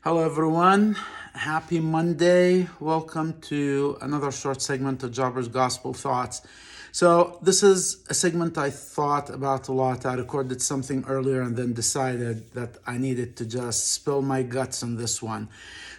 Hello, everyone. Happy Monday. Welcome to another short segment of Jobber's Gospel Thoughts. So, this is a segment I thought about a lot. I recorded something earlier and then decided that I needed to just spill my guts on this one.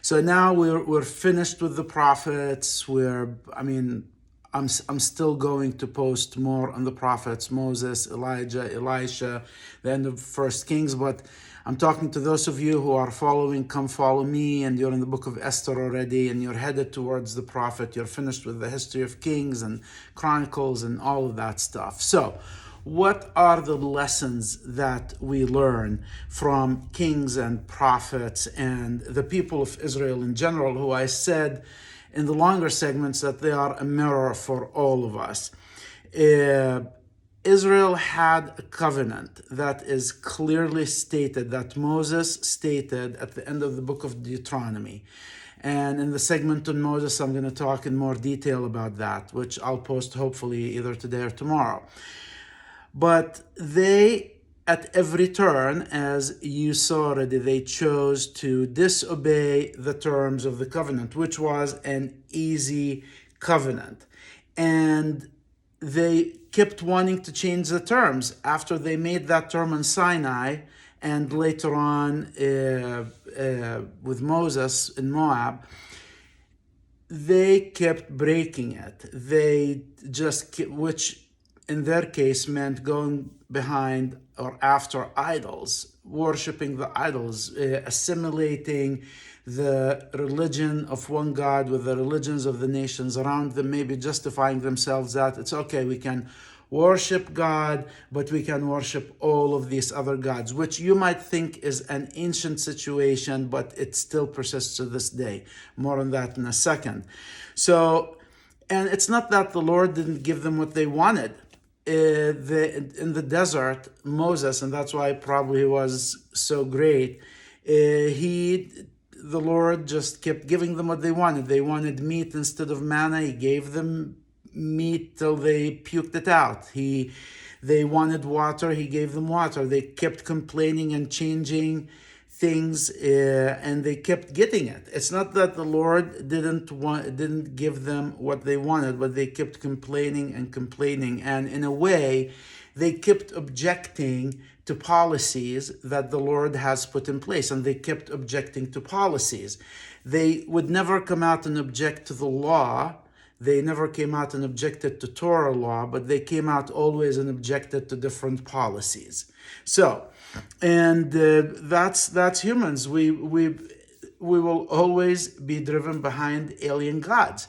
So, now we're finished with the prophets. I'm still going to post more on the prophets, Moses, Elijah, Elisha, the end of First Kings, but I'm talking to those of you who are following, come follow me, and you're in the book of Esther already, and you're headed towards the prophet. You're finished with the history of Kings and Chronicles and all of that stuff. So, what are the lessons that we learn from kings and prophets and the people of Israel in general, who I said in the longer segments that they are a mirror for all of us? Israel had a covenant that is clearly stated, that Moses stated at the end of the book of Deuteronomy. And in the segment on Moses, I'm going to talk in more detail about that, which I'll post hopefully either today or tomorrow. But they, at every turn, as you saw already, they chose to disobey the terms of the covenant, which was an easy covenant. And they kept wanting to change the terms after they made that term on Sinai, and later on with Moses in Moab. They kept breaking it. They just, which in their case meant going behind or after idols, worshiping the idols, assimilating the religion of one God with the religions of the nations around them, maybe justifying themselves that it's okay, we can worship God, but we can worship all of these other gods, which you might think is an ancient situation, but it still persists to this day. More on that in a second. So, and it's not that the Lord didn't give them what they wanted. In the desert, Moses, and that's why probably he was so great, the Lord just kept giving them what they wanted. They wanted meat instead of manna. He gave them meat till they puked it out. They wanted water. He gave them water. They kept complaining and changing things, and they kept getting it. It's not that the Lord didn't give them what they wanted, but they kept complaining and complaining, and in a way, they kept objecting to policies that the Lord has put in place, and they kept objecting to policies. They would never come out and object to the law. They never came out and objected to Torah law, but they came out always and objected to different policies. So, and that's humans. We will always be driven behind alien gods.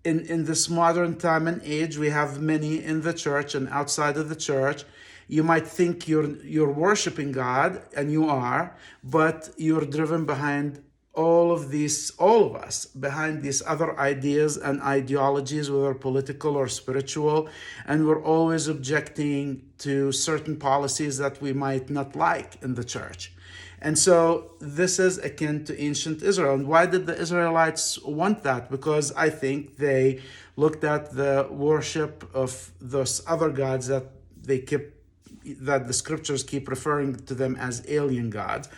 In this modern time and age, we have many in the church and outside of the church. You might think you're worshiping God, and you are, but you're driven behind all of us, behind these other ideas and ideologies, whether political or spiritual, and we're always objecting to certain policies that we might not like in the church. And so this is akin to ancient Israel. And why did the Israelites want that? Because I think they looked at the worship of those other gods that the scriptures keep referring to them as alien gods,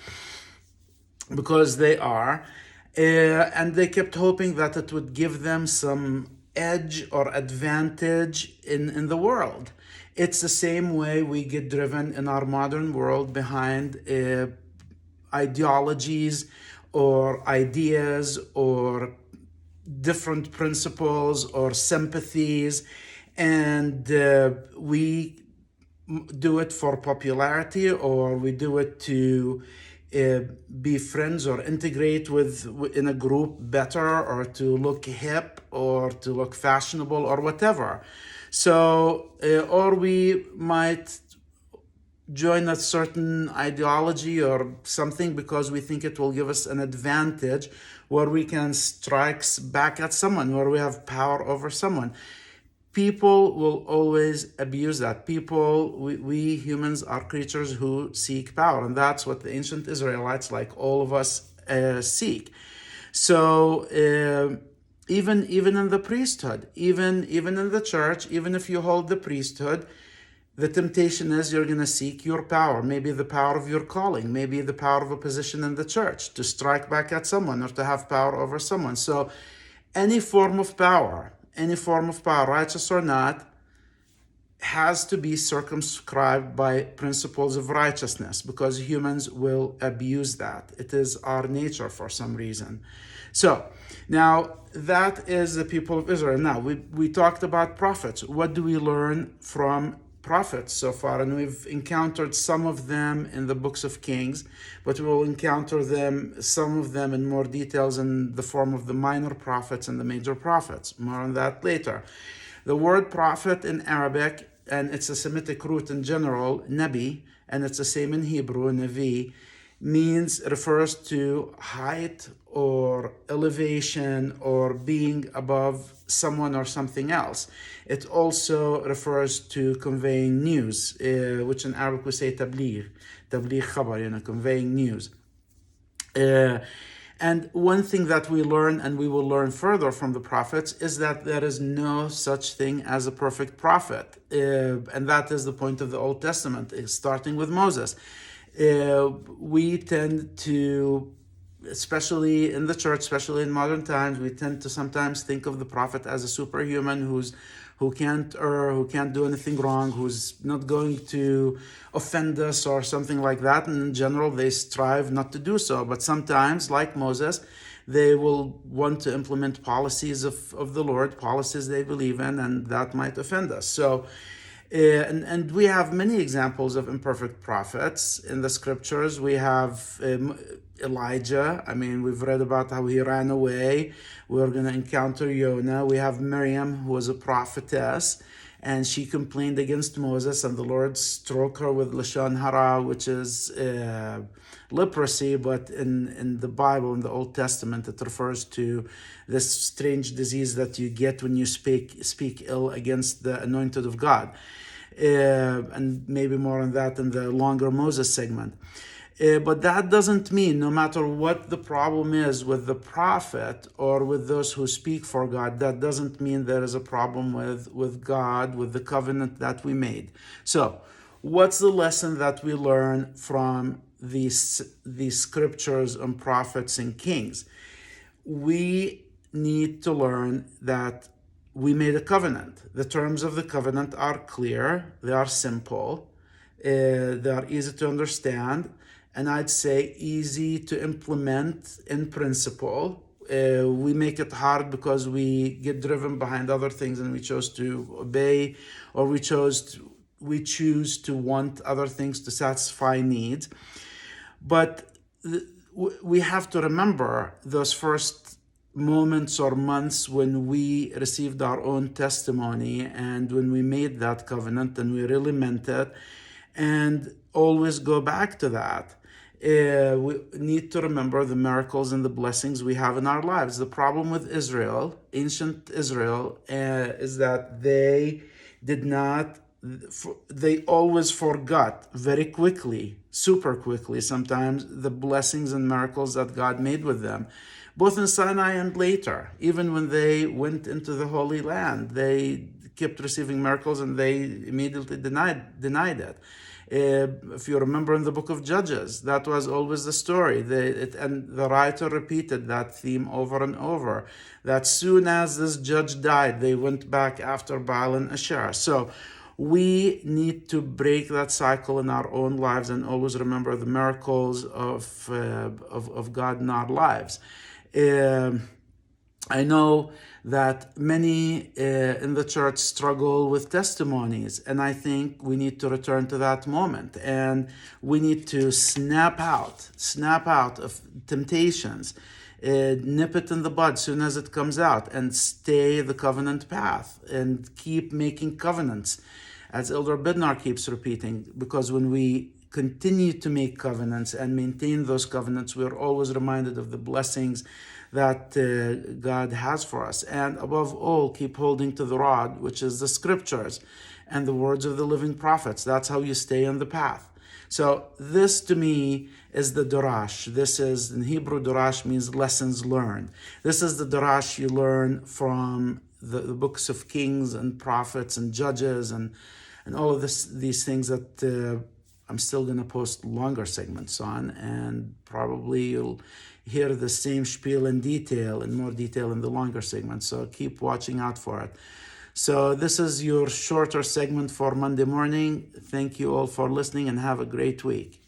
because they are, and they kept hoping that it would give them some edge or advantage in the world. It's the same way we get driven in our modern world behind ideologies or ideas or different principles or sympathies, and we do it for popularity, or we do it to be friends or integrate in a group better, or to look hip, or to look fashionable, or whatever. So, or we might join a certain ideology or something because we think it will give us an advantage where we can strike back at someone, where we have power over someone. People will always abuse that. We humans are creatures who seek power, and that's what the ancient Israelites, like all of us, seek. So even in the priesthood, even in the church, even if you hold the priesthood, The temptation is you're going to seek your power, maybe the power of your calling, maybe the power of a position in the church, to strike back at someone or to have power over someone. So any form of power, righteous or not, has to be circumscribed by principles of righteousness, because humans will abuse that. It is our nature for some reason. So now that is the people of Israel. Now we talked about prophets. What do we learn from prophets so far? And we've encountered some of them in the books of Kings, but we will encounter some of them in more details in the form of the minor prophets and the major prophets. More on that later. The word prophet in Arabic, and it's a Semitic root in general, nabi, and it's the same in Hebrew, navi, refers to height or elevation or being above someone or something else. It also refers to conveying news, which in Arabic we say tabligh khabar, conveying news. And one thing that we learn, and we will learn further from the prophets, is that there is no such thing as a perfect prophet. And that is the point of the Old Testament, starting with Moses. We tend to, especially in the church, especially in modern times, we tend to sometimes think of the prophet as a superhuman who can't err, who can't do anything wrong, who's not going to offend us or something like that. And in general, they strive not to do so. But sometimes, like Moses, they will want to implement policies of the Lord, policies they believe in, and that might offend us. So, and we have many examples of imperfect prophets in the scriptures. We have Elijah. I mean, we've read about how he ran away. We're going to encounter Jonah. We have Miriam, who was a prophetess, and she complained against Moses, and the Lord struck her with Lashon Hara, which is leprosy, but in the Bible, in the Old Testament, it refers to this strange disease that you get when you speak ill against the anointed of God. And maybe more on that in the longer Moses segment. But that doesn't mean, no matter what the problem is with the prophet or with those who speak for God, that doesn't mean there is a problem with God, with the covenant that we made. So, what's the lesson that we learn from these scriptures on prophets and kings? We need to learn that we made a covenant. The terms of the covenant are clear, they are simple, they are easy to understand, and I'd say easy to implement in principle. We make it hard because we get driven behind other things and we chose to obey, or we choose to want other things to satisfy needs. But we have to remember those first moments or months when we received our own testimony and when we made that covenant and we really meant it, and always go back to that. We need to remember the miracles and the blessings we have in our lives. The problem with Israel, ancient Israel, is that they always forgot very quickly, super quickly sometimes, the blessings and miracles that God made with them, both in Sinai and later. Even when they went into the Holy Land, they kept receiving miracles and they immediately denied it. If you remember in the book of Judges, that was always the story. And the writer repeated that theme over and over, that soon as this judge died, they went back after Baal and Asherah. So we need to break that cycle in our own lives and always remember the miracles of God in our lives. I know that many in the church struggle with testimonies, and I think we need to return to that moment, and we need to snap out of temptations, nip it in the bud soon as it comes out, and stay the covenant path and keep making covenants, as Elder Bednar keeps repeating, because when we continue to make covenants and maintain those covenants, we're always reminded of the blessings that God has for us. And above all, keep holding to the rod, which is the scriptures and the words of the living prophets. That's how you stay on the path. So this to me is the Darash. This is, in Hebrew, Darash means lessons learned. This is the Darash you learn from the books of Kings and prophets and Judges and and all of these things that I'm still going to post longer segments on, and probably you'll hear the same spiel in more detail in the longer segments. So keep watching out for it. So this is your shorter segment for Monday morning. Thank you all for listening and have a great week.